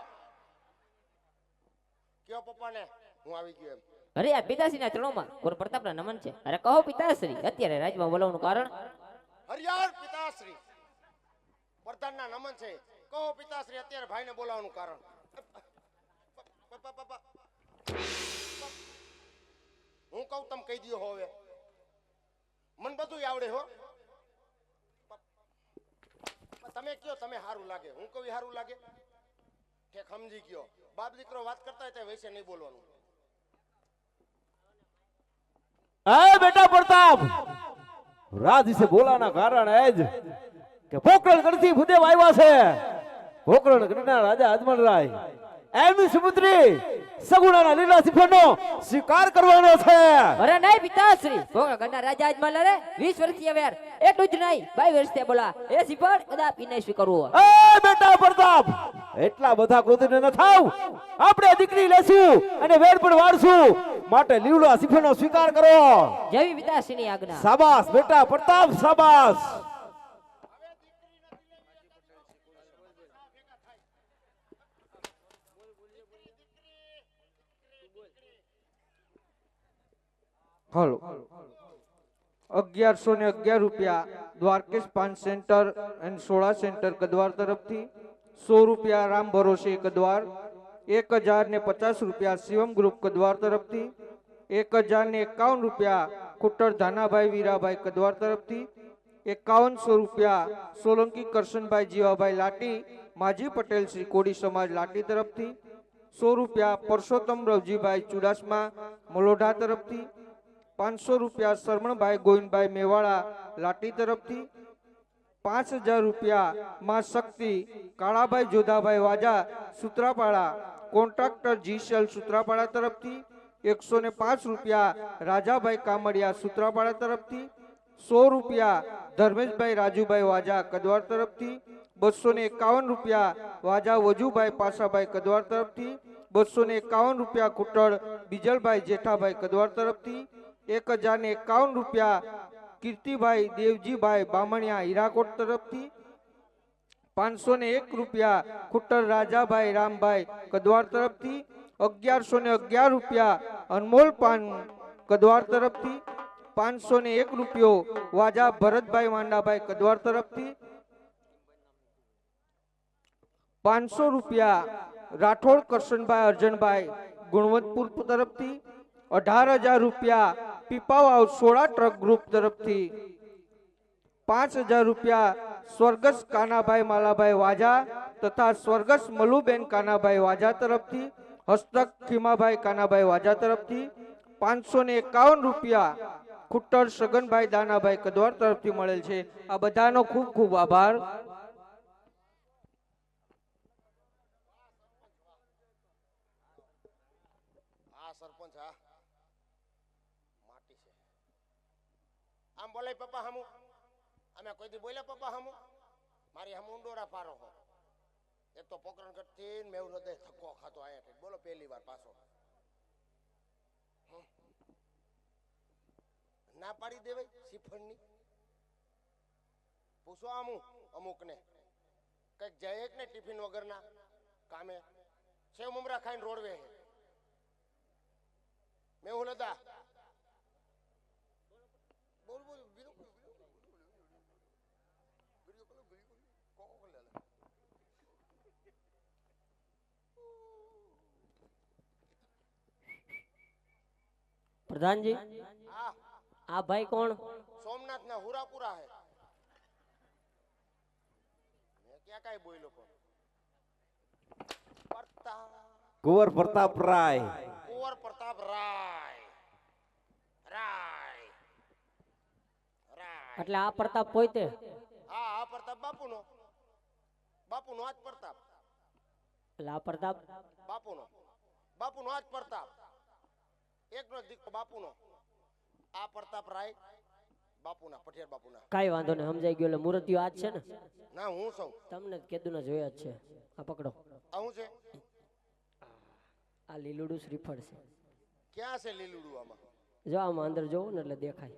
કયો પપ્પાને હું આવી ગયો એમ. અરે આ પિતાશ્રીના ચરણોમાં કુંવર પ્રતાપના નમન છે. અરે કહો પિતાશ્રી, અત્યારે રાજમાં બોલાવવાનું કારણ? હરિયાળ પિતાશ્રી, પ્રધાનના નમન છે. કહો પિતાશ્રી, અત્યારે ભાઈને બોલાવવાનું કારણ. પપ્પા હું કહું તમે કહી દો હવે. મને બધું આવડે હો. તમે કયો તમે સારું લાગે, હું કહું સારું લાગે. ઠેક સમજી ગયો. બાપ દીકરો વાત કરતા હોય તો વૈસે નહીં બોલવાનું. એ બેટા પ્રતાપ, રાજ વિશે બોલાના કારણ એ જ કે પોકરણગઢથી ભૂદેવ આવ્યા છે. પોકરણગઢના રાજા અજમલરાય એમની સુપુત્રી સગુણાના લીલા સિંહણનો સ્વીકાર કરવાનો છે. અરે નહીં પિતાશ્રી, પોકરણગઢના રાજા અજમલ અરે 20 વર્ષીય વેર એટલું જ નહીં 22 વર્ષથી બોલા એ સિંહણ કદાપી નહીં સ્વીકારવો. એ બેટા પ્રતાપ, એટલા બધા ક્રોધિત ન થાવ. આપણે દીકરી લેશું અને વેર પણ વાળશું, માટે લીલા સિંહણનો સ્વીકાર કરો. જેવી પિતાશ્રીની આજ્ઞા. શાબાશ બેટા પ્રતાપ, શાબાશ. હલો 1111 રૂપિયા દ્વારકેશ પાન સેન્ટર એન્ડ સોડા સેન્ટર કદવાર તરફથી, 100 રૂપિયા રામ ભરોસે કદવાર, 1050 રૂપિયા શિવમ ગ્રુપ કદવાર તરફથી, 1051 રૂપિયા ખુટ્ટર ધાનાભાઈ વીરાભાઈ કદવાર તરફથી, 5100 રૂપિયા સોલંકી કરશનભાઈ જીવાભાઈ લાટી માજી પટેલ શ્રી કોડી સમાજ લાટી તરફથી, 100 રૂપિયા પરસોત્તમ રવજીભાઈ ચુડાસમા મલોઢા તરફથી, 500 રૂપિયા શરમણભાઈ ગોવિંદભાઈ મેવાડા લાટી તરફથી, 5000 રૂપિયા માં શક્તિ કાળાભાઈ જોધાભાઈ વાજા સુત્રાપાડા કોન્ટ્રાક્ટર જીસેલ સુત્રાપાડા તરફથી, 105 રૂપિયા રાજાભાઈ કામડિયા સુત્રાપાડા તરફથી, 100 રૂપિયા ધર્મેશભાઈ રાજુભાઈ વાજા કદવાર તરફથી, 251 રૂપિયા વાજા વજુભાઈ પાસાભાઈ કદવાર તરફથી, 251 રૂપિયા કુટળ બીજલભાઈ જેઠાભાઈ કદવાર તરફથી, 1051 રૂપિયા કીર્તિભાઈ દેવજીભાઈ બામણિયા હીરાકોટ તરફથી, 501 રૂપિયા ખુટ્ટર રાજાભાઈ રામભાઈ કદવાર તરફથી, 1111 રૂપિયા અનમોલ પાન કદવાર તરફથી, 501 રૂપિયો વાજા ભરતભાઈ માંડાભાઈ કદવાર તરફથી, 500 રૂપિયા રાઠોડ કરશનભાઈ અર્જનભાઈ ગુણવંતપુર તરફથી, 18000 રૂપિયા પીપાવાવ સોડા ટ્રક ગ્રુપ તરફથી, 5000 રૂપિયા સ્વર્ગસ્થ કાનાભાઈ માલાભાઈ વાજા તથા સ્વર્ગસ્થ મલુબેન કાનાભાઈ વાજા તરફથી, હસ્તક ખીમાભાઈ કાનાભાઈ વાજા તરફથી, 551 રૂપિયા ખુટ્ટર સગનભાઈ દાનાભાઈ કદવાર તરફથી મળેલ છે. આ બધાનો ખૂબ ખૂબ આભાર. આ સરપંચ હા માટી છે. આમ બોલાય પપ્પા હમુ. અમે કોઈ દી બોલ્યા પપ્પા હમુ? મારી હમુ ઊંડોરા પારો હો. એક તો પોકરણગઢ થી મેં હૃદય થકો ખાતો આયા બોલો પહેલી વાર પાછો. ના પાડી દેવાય સિફળની. પૂછો અમુકને કઈક જાય ને ટિફિન વગરના કામે સેવ મમરા ખાઈને રોડવે મેં હું લતા બોલ બોલ પ્રધાનજી, હા આ ભાઈ કોણ? સોમનાથ ના હુરાપુરા હે. મેં ક્યાં કાઈ બોલ્યો પણ કુંવર પ્રતાપ રાય. કુંવર પ્રતાપ રાય. રાય રાય એટલે આ પ્રતાપ પોતે? હા આ પ્રતાપ બાપુનો. બાપુનો આજ પ્રતાપ. એટલે આ પ્રતાપ બાપુનો. બાપુનો આજ પ્રતાપ. એકનો જ દીકરો બાપુનો. આ પ્રતાપ રાય બાપુના પઠિયાર બાપુના. કાઈ વાંધો નહીં, સમજાઈ ગયો. એટલે મૂર્તિઓ આજ છે ને? ના હું સૌ તમને કેદુના જોયા જ છે. આ પકડો. આ હું છે? આ લીલુડું શ્રીફળ છે. ક્યાં છે લીલુડું આમાં? જો આમાં અંદર જોવો ને એટલે દેખાય.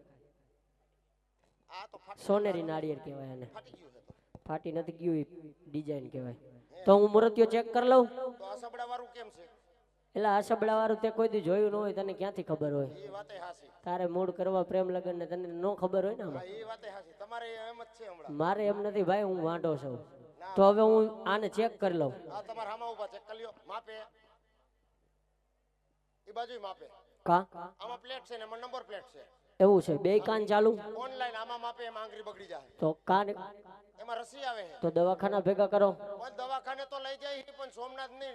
આ તો સોનેરી નાળિયેર કહેવાય આને. ફાટી ગયું છે તો. ફાટી નથી ગયું, ડિઝાઇન કહેવાય. તો હું મૂર્તિઓ ચેક કરી લઉં. તો આ સબડા વાળું કેમ છે? એટલે આ સબડા વાળું તે કોઈ દી જોયું ન હોય, તને ક્યાંથી ખબર હોય? એ વાતે હાસી. તારે મૂળ કરવા પ્રેમ લગન ને તને ન ખબર હોય ને હા આમાં. એ વાતે હાસી. તમારે એમ જ છે હમણાં. મારે એમ નથી ભાઈ, હું વાંઢો છું. તો હવે હું આને ચેક કરી લઉં. આ તમારા હામાં ઊભા ચેક કરી લ્યો. માપે. એ બાજુય માપે. કા આમાં પ્લેટ છે ને એમાં નંબર પ્લેટ છે. એવું છે? બે કાન ચાલુ? ઓનલાઈન આમાં માપે એમાં આંગળી બગડી જાય. તો કાન એમાં રસી આવે છે. તો દવાખાના ભેગા કરો. પણ દવાખાને તો લઈ જાય પણ સોમનાથ ની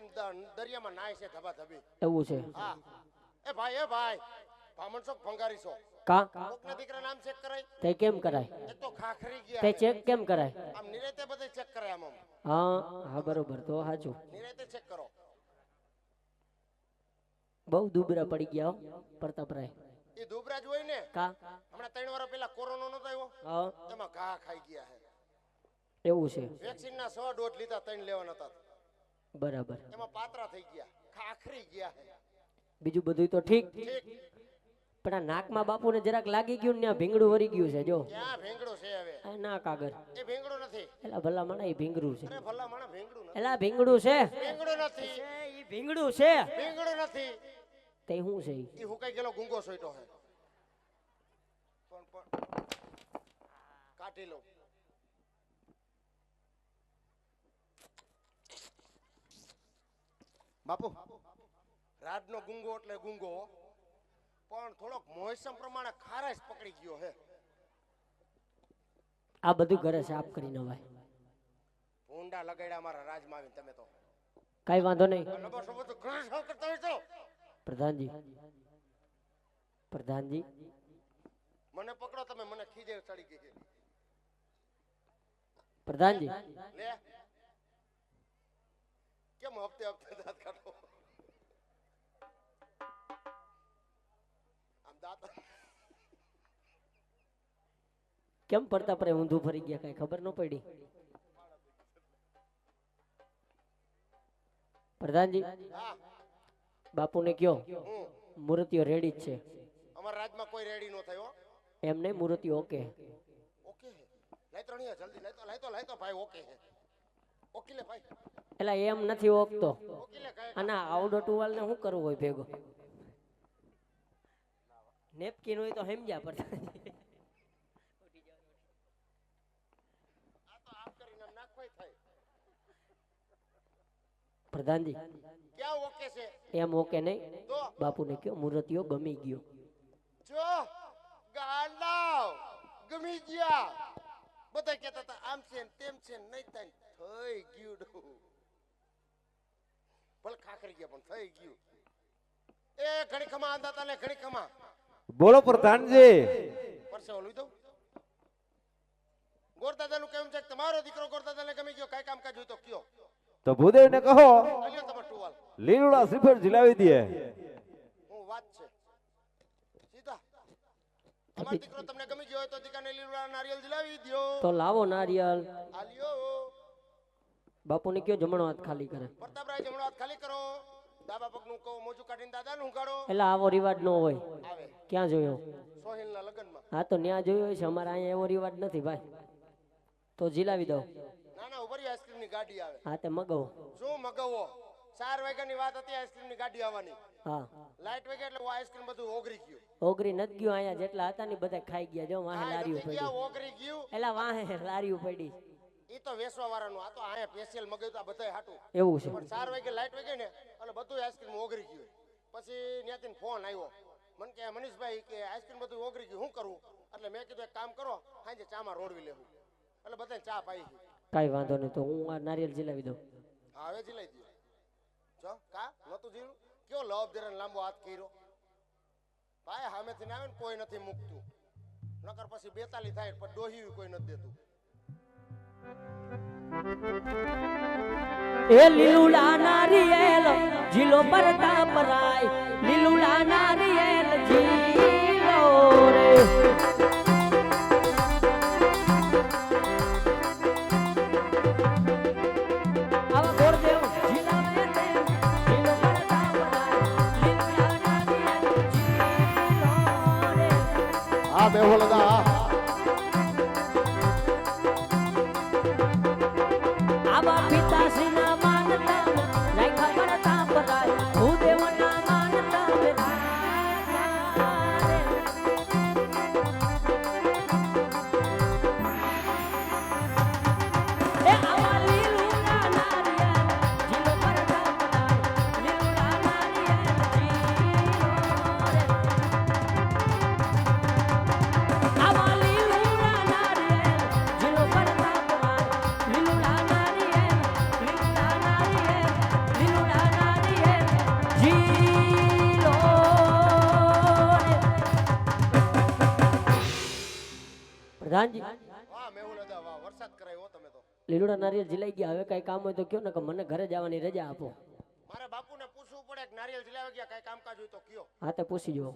દરિયામાં નાય છે ધબા ધબી. એવું છે? હા. એ ભાઈ ભામણ છો ભંગારી છો. કા કોકના દીકરા નામ ચેક કરાય. તે કેમ કરાય? એ તો ખાખરી તે ગયા. ચેક કેમ કરાય? આમ નિરેતે બધે ચેક કરાય આમ. હા હા બરોબર, તો સાચું. નિરેતે ચેક કરો. બહુ દુબરા પડી ગયા હો પ્રતાપરાય. એ ધુબરાજ હોય ને. કા હમણાં 3 વર્ષ પહેલા કોરોના નતો આવ્યો. હા એમાં ઘા ખાઈ ગયા છે. એવું છે? વેક્સિન ના 6 ડોઝ લીધા 3 લેવાના હતા. બરાબર. એમાં પાતરા થઈ ગયા, ખાખરી ગયા છે. બીજું બધું તો ઠીક, ઠીક. પણ આ નાકમાં બાપુને જરાક લાગી ગયું ને, ત્યાં ભીંગડું વરી ગયું છે. જો ક્યાં ભેંગડો છે હવે? આ નાક આગળ. એ ભેંગડો નથી. એલા ભલા માણા, એ ભીંગડું છે. અરે ભલા માણા ભેંગડું નથી. એલા ભીંગડું છે. ભેંગડો નથી. એ ભીંગડું છે. ભેંગડો નથી. તે શું છે ઈ? એ હુકાઈ ગયેલો ગુંગો સોઈટો છે. પણ કાઢી લઉં. બાપુ રાતનો ગુંગો એટલે ગુંગો, પણ થોડોક મોસમ પ્રમાણે ખારાશ પકડી ગયો હે. આ બધું ઘરે સાફ કરી નવાય. ભૂંડા લગાડ્યા મારા રાજમાં આવીને તમે તો. કઈ વાંધો નહીં લબો સબો તો ઘર સાફ કરતા હોય તો. પ્રધાનજી. પ્રધાનજી મને પકડો તમે, મને ખીજે ચડી ગઈ છે. પ્રધાનજી લે કેમ હપ્તે હપ્તે દાંત કાઢો? આમ દાંત કેમ પ્રતાપરાય ઊંધું ફરી ગયા, કઈ ખબર ન પડી? પ્રધાનજી હા. બાપુને કયો હું મૂર્તિઓ રેડી જ છે. અમારા રાજમાં કોઈ રેડી નો થયો. એમ નહીં, મૂર્તિઓ ઓકે. ઓકે હે. લઈ તો નહીં જલ્દી લઈ તો ભાઈ. ઓકે હે. ઓકે લે ભાઈ. એલા એમ નથી ઓકતો. ઓકે લે કાય. આના આવડો ટુવાલ ને શું કરવું હોય ભેગો? નેપકિન હોય તો સમજ્યા. પ્રધાનજી આ તો આપ કરીને નાખવાય થાય. પ્રધાનજી ક્યાં ઓકે છે? એમ ઓકે નહીં, તો બાપુને કયો મૂર્તિઓ ગમી ગયો. જો ગાંડાવ ગમી ગયા. બધા કહેતા હતા આમ છે ને તેમ છે ને, નહીં થાય થઈ ગયું ડો. ભલે ખાખરી ગયા પણ થઈ ગયું. એ ઘણી ખમા આંદાતા ને ઘણી ખમા બોલો પ્રધાનજી. પરસેવો લઈ દઉં. ગોરદાદાનું કેમ છે કે તમારો દીકરો ગોરદાદાને ગમી ગયો, કાંઈ કામકાજ હોય તો કયો. તો ભૂદેવને કહો આલ્યો તમારો ટુવાલ. લીલુડા શ્રીફળ ઝીલાવી દે. હું વાત છે સીધા. તમારો દીકરો તમને ગમી ગયો હોય તો દીકરાને લીલુડા નારિયેળ દિલાવી દ્યો. તો લાવો નારિયેલ. આલ્યો. બાપુને કયો જમણો હાથ ખાલી કરે. પ્રતાપરાય જમણો હાથ ખાલી કરો. ડાબા પગનું કહો મોજું કાઢીને દાદાનું ઉગાડો. એટલે આવો રિવાજ ન હોય. આવે ક્યાં જોયો? સોહિલના લગનમાં. હા તો ન્યા જોયો છે, અમારે અહીંયા એવો રિવાજ નથી ભાઈ. તો ઝીલાવી દઉં. ના ના ઉભરી આઈસ્ક્રીમની ગાડી આવે. હા તે મગાવો. શું મગાવો? 4 વાગ્યાની વાત હતી આઈસ્ક્રીમની ગાડી આવવાની. હા લાઈટ વાગે એટલે આઈસ્ક્રીમ બધું ઓગરી ગયું. ઓગરી નથી ગયું, અહીંયા જેટલા હતા ને બધા ખાઈ ગયા. જો વાહે લારીઓ નથી પડી. ગયા, ઓગરી ગયું. એલા વાહે લારીઓ પડી. ઈ તો વેસવા વાળાનું. આ તો અહીંયા સ્પેશિયલ મગાવ્યું તો બધાય હાટું. એવું છે? પણ 4 વાગે લાઈટ વાગે ને એટલે બધું આઈસ્ક્રીમ ઓગરી ગયું. પછી ત્યાંથી ફોન આવ્યો મને કે મનીષભાઈ કે આઈસ્ક્રીમ બધું ઓગરી ગયું, શું કરવું? એટલે મેં કીધું એક કામ કરો, સાંજે ચામાં રોડવી લેવું. એટલે બધાને ચા પાઈ ગઈ. કાંઈ વાંધો નહીં, તો હું આ નારિયેલ ઝીલાવી દઉં. હા હવે જીલાઈ દો. જો કા નતું જીલું કયો લવ ધીરન લાંબો હાથ કર્યો. ભાઈ સામેથી ના આવે ને કોઈ નથી મૂકતું, નકર પછી 42 થાય પણ ડોહી કોઈ નથી દેતું. એ લીલુડા નારિયેલ ઝીલો પ્રતાપરાય, લીલુડા નારિયેલ ઝીલો રે. આવા ગોરદેવ ઝીલાવે ને ઝીલો પ્રતાપરાય, લીલુડા નારિયેલ મેહુલદા આવા પિતાશ્રીના માનતા રાખ્યા મરતા પરાય ભૂદેવના માનતા એ આવા લીલુડા નારિયેળ જીલો પરતા પરાય લીલુડા નારિયેળ આવા લીલુડા નારિયેળ જીલો પરતા પરાય લીલુડા નારિયેળ લીલુડા નારિયેળ જીલો પ્રધાનજી વાહ મેહુલદા વાહ વરસાદ કરાયો તમે તો લીલુડા નારિયેળ જીલાઈ ગયા હવે કઈ કામ હોય તો કયો ને કે મને ઘરે જવાની રજા આપો મારા બાપુને પૂછવું પડે કે નારિયેળ જિલાવા ગયા કઈ કામકાજ હોય તો કયો હા તે પૂછી જો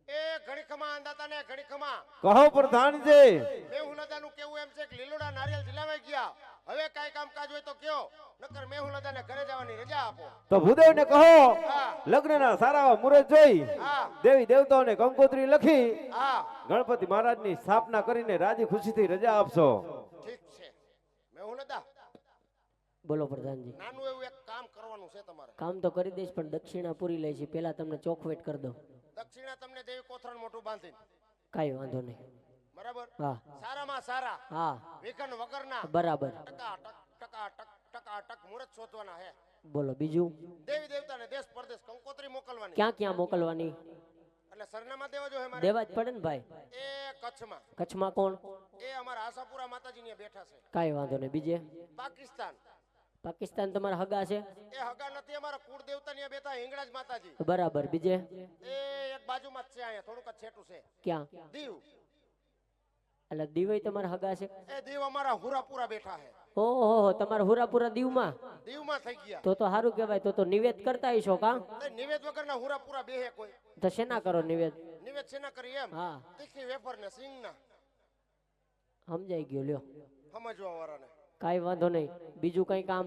એ ઘણી ખમા આંદાતા ને ઘણી ખમા કહો પ્રધાનજી મેહુલદાનું કેવું એમ છે કે લીલોડા નારિયેળ જિલાવા ગયા હવે કઈ કામકાજ હોય તો કયો નકર મેહુલદાને ઘરે જવાની રજા આપો તો ભૂદેવને કહો હા લગ્નના સારા મુહૂર્ત જોઈ હા દેવી દેવતાઓને કંકોત્રી લખી હા ગણપતિ મહારાજની સ્થાપના કરીને રાજી ખુશીથી રજા આપશો ઠીક છે મેહુલદા બોલો પ્રધાનજી નાનું એવું એક કામ કરવાનું છે તમારે કામ તો કરી દઈશ પણ દક્ષિણા પૂરી લઈ છે પેલા તમને ચોખવેટ કરી દો દક્ષિણા તમને દેવી કોથરણ મોટું બાંધીને કાંઈ વાંધો નહીં બરાબર હા સારામાં સારા હા વિઘન વગરના બરાબર ટકા ટક મુહૂર્ત શોધવાના હે બોલો બીજું દેવી દેવતાને દેશ પરદેશ કંકોત્રી મોકલવાની ક્યાં ક્યાં મોકલવાની એટલે સરનામા દેવા જો હે મારે દેવા જ પડે ને ભાઈ એ કચ્છમાં કચ્છમાં કોણ એ અમારા આશાપુરા માતાજી ને બેઠા છે કાંઈ વાંધો નહીં બીજે પાકિસ્તાન પાકિસ્તાન તમારા હગા છે એ હગા નથી અમારા કુળ દેવતા ને બેઠા હિંગળાજ માતાજી બરાબર બીજે એ એક બાજુમાં જ છે અહીંયા થોડુંક જ છેટું છે ક્યાં દીવ એટલે દીવાઈ તમારા હગા છે એ દીવ અમારા હુરાપુરા બેઠા છે ઓહો તમારા હુરાપુરા દીવમાં દીવમાં થઈ ગયા તો સારું કહેવાય તો નિવેદ કરતા હશો કા એ નિવેદ વગરના હુરાપુરા બેહે કોઈ તો શેના કરો નિવેદ નિવેદ છે ના કરી એમ હા તીખી વેફર ને સિંગ ના સમજાઈ ગયો લ્યો સમજવા વાળાને કાંઈ વાંધો નહીં બીજું કઈ કામ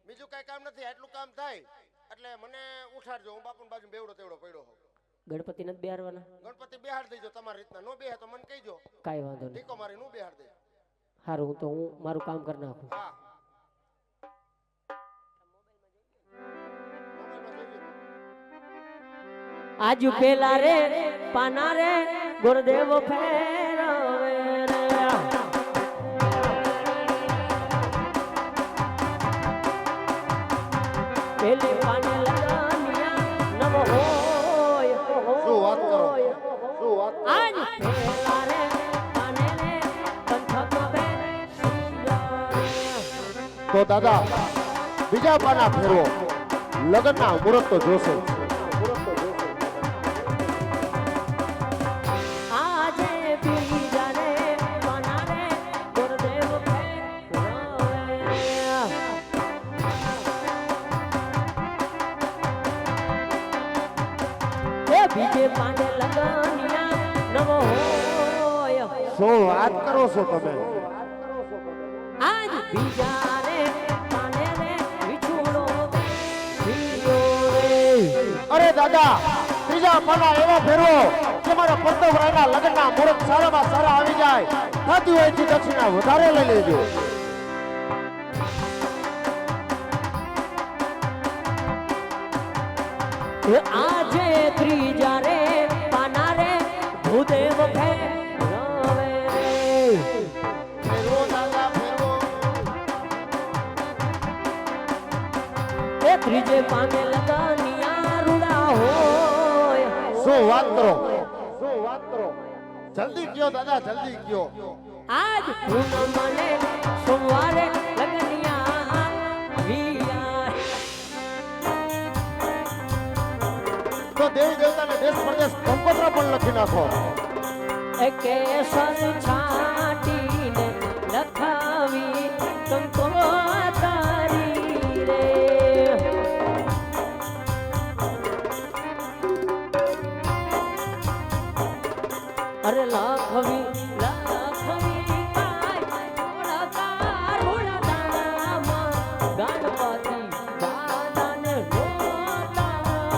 બીજું કઈ કામ નથી આટલું કામ થાય એટલે મને ઉઠાડજો હું બાપુ બાજુ બેવડો તેવડો પડ્યો હોઉં ગણપતિ નથી બેહારવાના ગણપતિ બેહાડ દેજો તમારી રીતના નો બેહે તો મને કહીજો કાંઈ વાંધો નહીં ટીકો મારી નું બેહાડ દે સારું હું મારું કામ કરી નાખું હા મોબાઈલમાં જોજો. આજુ પેલા રે પાના રે ગુરુદેવ ફેરવે રે પેલે પાને લગાનિયા નવ હોય શું વાત કરો શું વાત કરો? આજ પેલા રે પાને રે પંથક બે તો દાદા બીજા પાના ફેરવો લગ્નના મુહૂર્ત તો જોશે આજે બીજા રે પાના રે ગુરુદેવ ફેરવે એ બીજે પાને લગાનિયા નવ હોય શું વાત કરો છો તમે આજ બીજા રે પાને રે વિછુડો વિયો રે અરે દાદા ત્રીજા પાના એવા ફેરવો કે મારા પરતવરાયના લગ્નના મુહૂર્ત સારામાં સારા આવી જાય થતી હોય છે દક્ષિણા વધારે લઈ લેજો એ આજે ત્રીજા રે પાના રે ભૂદેવ ફેરવે રે ફેરવો દાદા ફેરવો એ ત્રીજે પાને લગાનિયા રૂડા હોય શું વાત કરો જલ્દી કયો દાદા જલ્દી કયો આજ પૂનમને સોમવારે લગનિયા વિયા તો દેવી દેવતાને દેશ પ્રદેશ કંકોત્રા પણ લખી નાખો કેસર છાટીને લખાવી કંકોત્રી રે અરે લખવી ગણપતિ દાદાને રોતારવા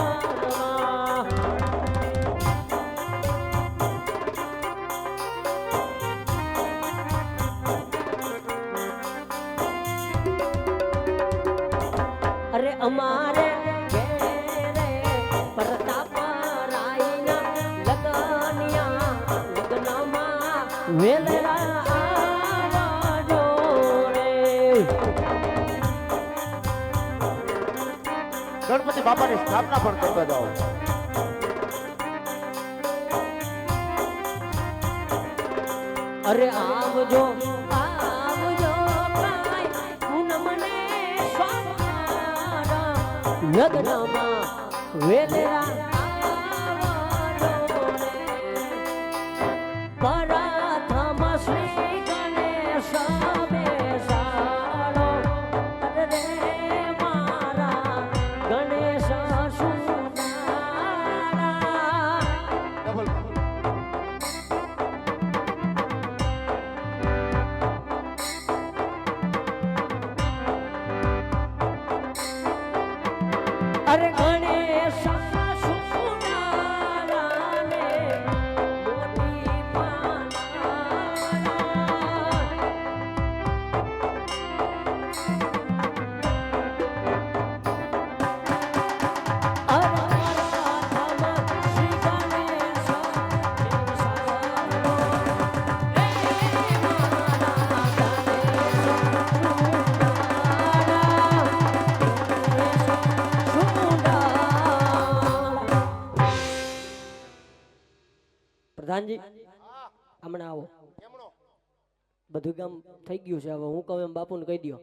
વેલરા આવજો રે. ગણપતિ બાપાની સ્થાપના પણ કરવા જાઓ. અરે આવજો આવજો કાંઈ પૂનમને સોમવારા લગ્નમાં વેલરા આવજો રે. પરાથમ શ્રી ગણેશ બેસાડો અરે રે મારા ગણેશ સુનારા. ડબલ અરે ગણેશ સુનારાને મોટી પાના. અરે પરાથમ શ્રી ગણેશ બેસાડો રે મારા પ્રધાનજી હમણાં આવો. એમણો બધું કામ થઈ ગયું છે. હવે હું કહું એમ બાપુને કહી દો.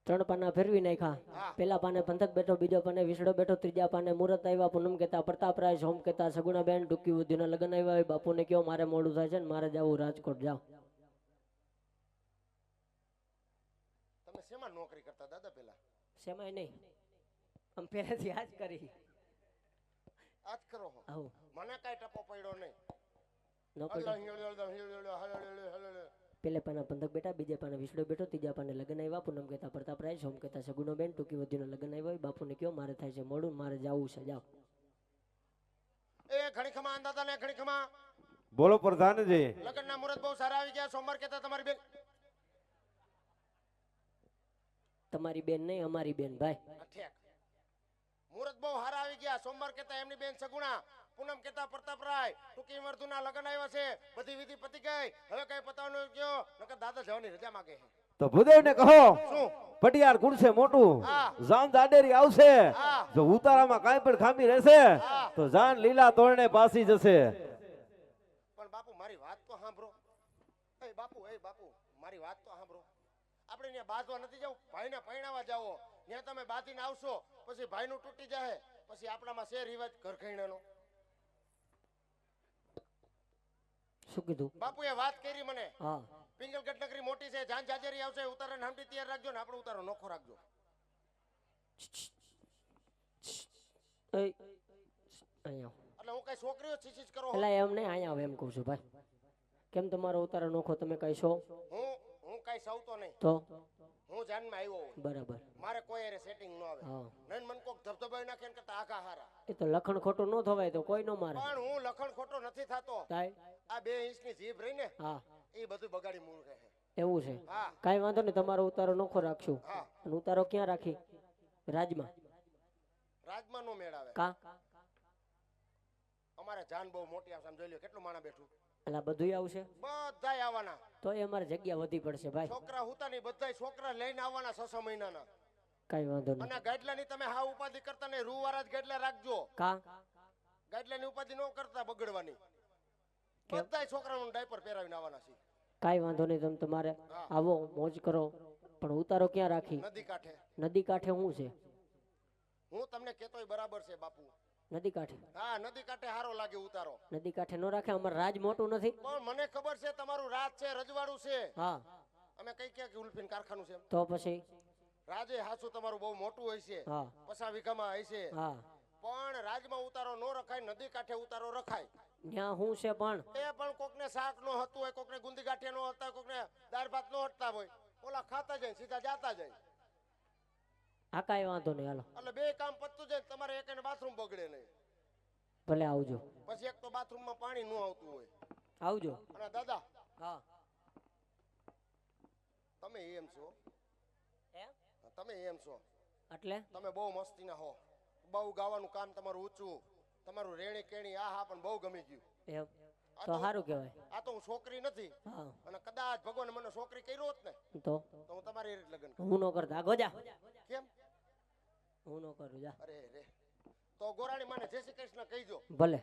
3 પાના ફેરવી નાખ્યા. પેલા પાને પંથક બેઠો, બીજો પાને વિસડો બેઠો, ત્રીજા પાને મુહૂર્ત આવ્યા. પૂનમ કહેતા, પ્રતાપરાય, સોમ કહેતા, સગુણાબેન, ટૂંકી બુદ્ધિના લગ્ન આવ્યા હોય. બાપુને કહો મારે મોડું થાય છે ને મારે જવું રાજકોટ. જાઓ. તમે શેમાં નોકરી કરતા દાદા પેલા? શેમાંય નહીં, આમ પહેલેથી આ જ કરી. આજ કરો હો. આવું મને કાંઈ ટપો પડ્યો નહીં. નોકરી પેલે પાના પંથક બેઠા, બીજે પાને વિસડો બેઠો, ત્રીજા પાને લગ્ન આવ્યા. પૂનમ કહેતા, પ્રતાપરાય, સોમ કહેતા, સગુણાબેન, ટૂંકી બુદ્ધિના લગ્ન આવ્યા હોય. બાપુને કહો મારે થાય છે મોડું, મારે જવું છે. જાઓ. એ ઘણી ખમા અંદાતા ને ઘણી ખમા. બોલો પ્રધાનજી. લગ્નના મુહૂર્ત બહુ સારા આવી ગયા. સોમવાર કહેતા તમારી બેન. તમારી બેન નહીં, અમારી બેન ભાઈ. ઠેક. મુહૂર્ત બહુ સારા આવી ગયા. સોમવાર કહેતા એમની બેન સગુણા, પૂનમ કહેતા પ્રતાપરાય, ટૂંકી વર્તુના લગ્ન આવ્યા છે. બધી વિધિ પતી ગઈ. હવે કઈ પતાવવાનું કયો નકર દાદા જવાની રજા માંગે છે. તો ભૂદેવને કહો શું? પટિયાર કુડશે મોટું, હા. જાન દાડેરી આવશે. હા. જો ઉતારામાં કાંઈ પણ ખામી રહેશે હા. તો જાન લીલા તોરણે પાસી જશે. પણ બાપુ મારી વાત તો સાંભળો. એ બાપુ મારી વાત તો સાંભળો. આપણે ત્યાં બાંધવા નથી જવું, ભાઈને પરણાવવા જાવો. ત્યાં તમે બાંધીને આવશો, પછી ભાઈનું તૂટી જાય, પછી આપણામાં છે રિવાજ ઘર ખૈણાનો. શું કીધું? બાપુએ વાત કરી મને. હા. પિંગલગઢ નગરી મોટી છે, જાન જાજેરી આવશે, ઉતારા નામથી તૈયાર રાખજો ને આપણો ઉતારો નોખો રાખજો. એ અહીંયા એટલે હું કઈ છોકરીઓ છીછીજ કરો. પેલા એમ નહીં, અહીંયા આવો એમ કહું છું ભાઈ. કેમ તમારો ઉતારો નોખો તમે કઈ છો? હું કઈ સૌતો નહીં. તો હું જાનમાં આવ્યો હોઉં. બરાબર. મારે કોઈ હારે સેટિંગ ન આવે. હા. નન મન કોક ધબધબાઈ નાખે ને કરતા આખા હારા. એ તો લખણ ખોટું ન થવાય તો કોઈ ન મારે. પણ હું લખણ ખોટો નથી થતો. તાય આ 2 ઇંચની જીભ રહી ને, હા એ બધું બગાડી મૂળ રહે. એવું છે. હા. કાંઈ વાંધો નહીં, તમારો ઉતારો નોખો રાખશું. હા. અને ઉતારો ક્યાં રાખી? રાજમાં. રાજમાં નો મેળ આવે. કા અમારે જાન બહુ મોટી આવશે. આમ જોઈ લ્યો કેટલું માણા બેઠું. એટલે બધું આવશે બધાય આવવાના. તો એ અમારે જગ્યા વધી પડશે ભાઈ. છોકરા હુતા નહીં, બધાય છોકરા લઈને આવવાના 6 મહિનાના. કાંઈ વાંધો નહીં. અને ગાડલાની તમે હા ઉપાધિ કરતા નહીં, રૂવાળા જ ગાડલા રાખજો. કા ગાડલાની ઉપાધિ ન કરતા બગડવાની. કેમ? બધાય છોકરાનું ડાયપર પહેરાવીને આવવાના છે. કાંઈ વાંધો નહીં, તમે તમારે હા. આવો મોજ કરો. પણ ઉતારો ક્યાં રાખી? નદી કાંઠે. નદી કાંઠે શું છે? હું તમને કહેતોય બરાબર છે બાપુ. નદી કાંઠે? હા, નદી કાંઠે સારો લાગે ઉતારો. નદી કાંઠે નો રાખે, અમારે રાજ મોટું નથી. પણ મને ખબર છે તમારું રાજ છે, રજવાડું છે. હા અમે કઈ ક્યાં કે ઉલ્ફીન કારખાનું છે. તો પછી રાજે હાસુ તમારું બહુ મોટું હોય છે. હા 50 વીઘામાં હોય છે. હા પણ રાજમાં ઉતારો નો રખાય, નદી કાંઠે ઉતારો રખાય. ત્યાં શું છે પણ? એ પણ કોકને શાક નો હતું હોય, કોકને ગુંદી ગાંઠિયા નો હતા, કોકને દાળ ભાત નો હટતા હોય. ઓલા ખાતા જાય સીધા જાતા જાય. આ કાંઈ વાંધો નહીં, હાલો એટલે 2 કામ પતતું જાય. તમારે એક બાથરૂમ બગડે નહીં. ભલે આવજો. પછી એક તો બાથરૂમમાં પાણી ન આવતું હોય. આવજો. અને દાદા હા તમે એમ છો, તમે એમ છો, એટલે તમે બહુ મસ્તીના હો. બહુ ગાવાનું કામ તમારું ઊંચું, તમારું રેણી કેણી આ હા પણ બહુ ગમી ગયું. એમ આ તો સારું કહેવાય. આ તો હું છોકરી નથી હા અને કદાચ ભગવાન મને છોકરી કર્યો હોત ને તો તો હું તમારી હારે જ લગ્ન કરું. હું નો કરતા ગોજા, કેમ? હું નો કરું જા. અરે રે તો ગોરાણી માને જય શ્રી કૃષ્ણ કહીજો. ભલે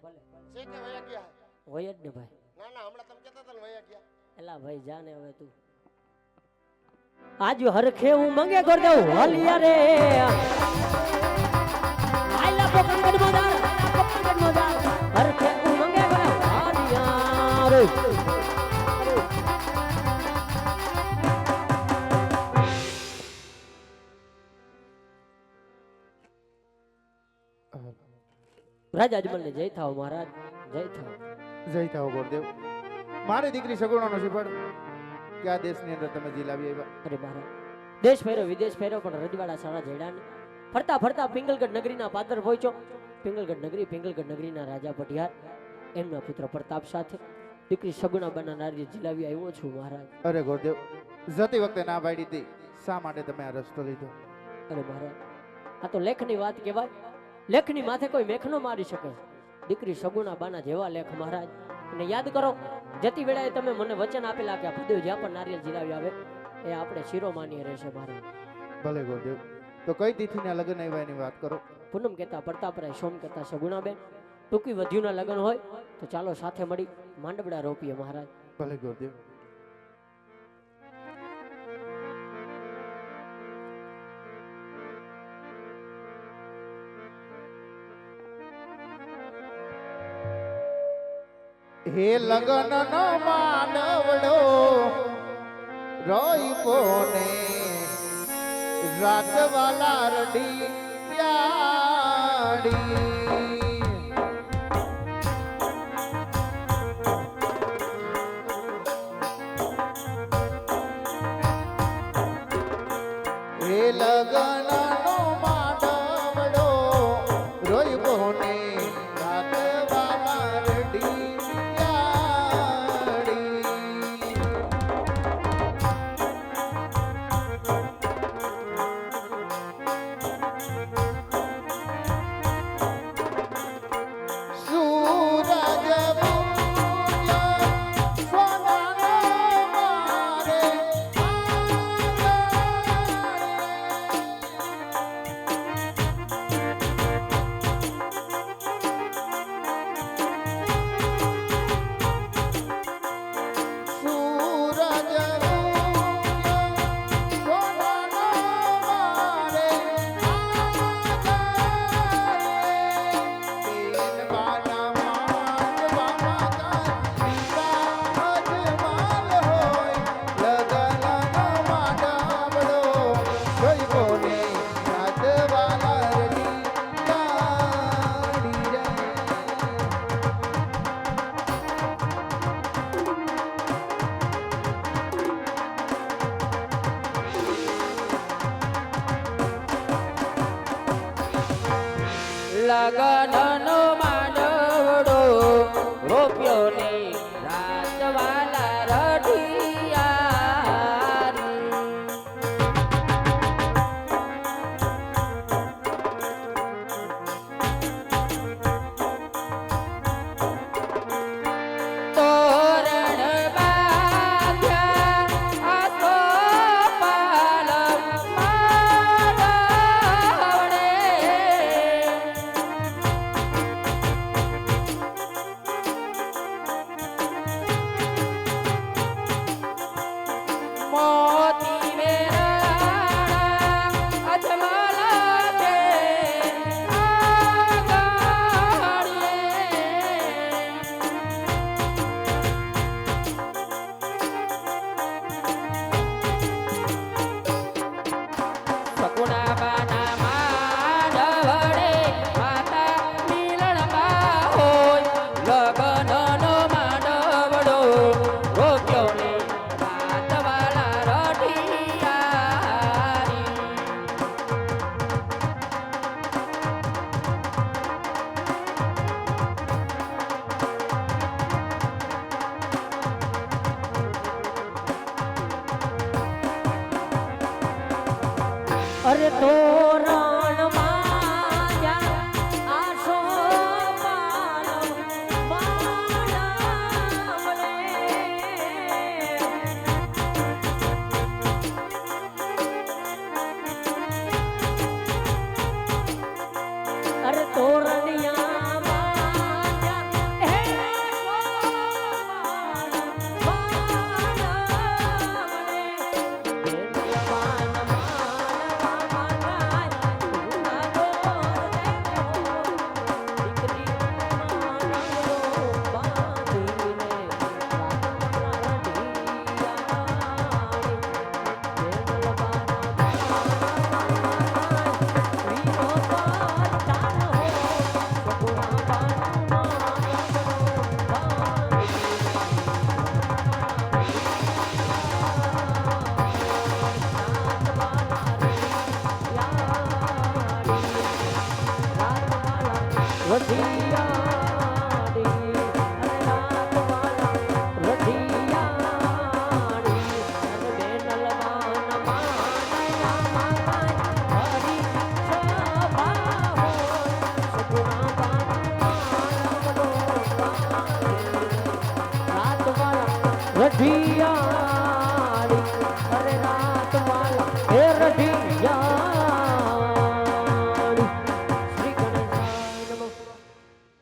છે કે વયા ગયા? હોય જ ને ભાઈ. ના ના હમણાં તમે કહેતા હતા ને વયા ગયા. એલા ભાઈ જાને હવે તું આજ હરખે હું મંગે કર દઉં હલિયા રે આયલા પકડ મોદાર પકડ મોદાર હરખે હું મંગે કર દઉં હલિયા રે. રાજા અજમલ ને જય થાવ મહારાજ, જય થાવ. જય થાવ ગોરદેવ. મારી દીકરી સગુણાનો શિફળ કે આ દેશની અંદર તમે જીલાવી આવ્યા. અરે મહારાજ દેશ ફેરો વિદેશ ફેરો પણ રજવાડા સારા જેડાને ફરતા ફરતા પિંગલગઢ નગરીના પાદર પહોંચ્યો. પિંગલગઢ નગરીના રાજા પટિયાર એમના પુત્ર પ્રતાપ સાથે દીકરી સગુણાબાના નારી જીલાવી આવ્યો છું મહારાજ. અરે ગોરદેવ, જતી વખતે ના પાડી હતી, શા માટે તમે આ રસ્તો લીધો? અરે મહારાજ આ તો લેખની વાત કહેવાય. લેખની માથે કોઈ મેખ ન મારી શકે. દીકરી સગુણાબાના જેવા લેખ મહારાજ. અને યાદ કરો જતી વેળાએ તમે મને વચન આપેલા કે આ ભૂદેવ જ્યાં પણ નારિયેળ જીલાવી આવે એ આપણે શિરોમાનીય રહેશે મહારાજ. ભલે ગોરદેવ, તો કઈ તિથિના લગ્ન આવ્યા એની વાત કરો. પૂનમ કહેતા પ્રતાપરાય, સોમ કહેતા સગુણાબેન. ટૂંકી વધ્યુના લગ્ન હોય તો ચાલો સાથે મળી માંડવડા રોપીએ મહારાજ. ભલે ગોરદેવ. હે લગન નો માનવડો રોઈ પોને રાતવાલા રડી પ્યાડી. હે લગન નો માનવડો રોઈ પોને રાતવાલા રડી પ્યાડી. સૂરજ ઉગ્યા સોનાનો મારે સૂરજ ઉગ્યા સોનાનો મારે તીન બાના માંડવામાં દીવા અજમાલ હોય. લગનનો માંડવડો જોઈ બોને રાતવાલા રડી પ્યાડી રે. લગનનો માંડવડો રોપ્યો ને રાતવાલા રઢિયારી. તોરણ બાંધ્યા આસોપાલ માંડવડે. મોતી વેરાણા અજમાલા કે આગાડીએ. સગુણાબાના માંડવડે માતા મિલણમાં હોય. લગનનો માંડવડો રોપ્યો ને રાતવાલા રઢિયારી. અરે તોરણ માંડ્યા આસો પાલવ માંડવડે. પિયા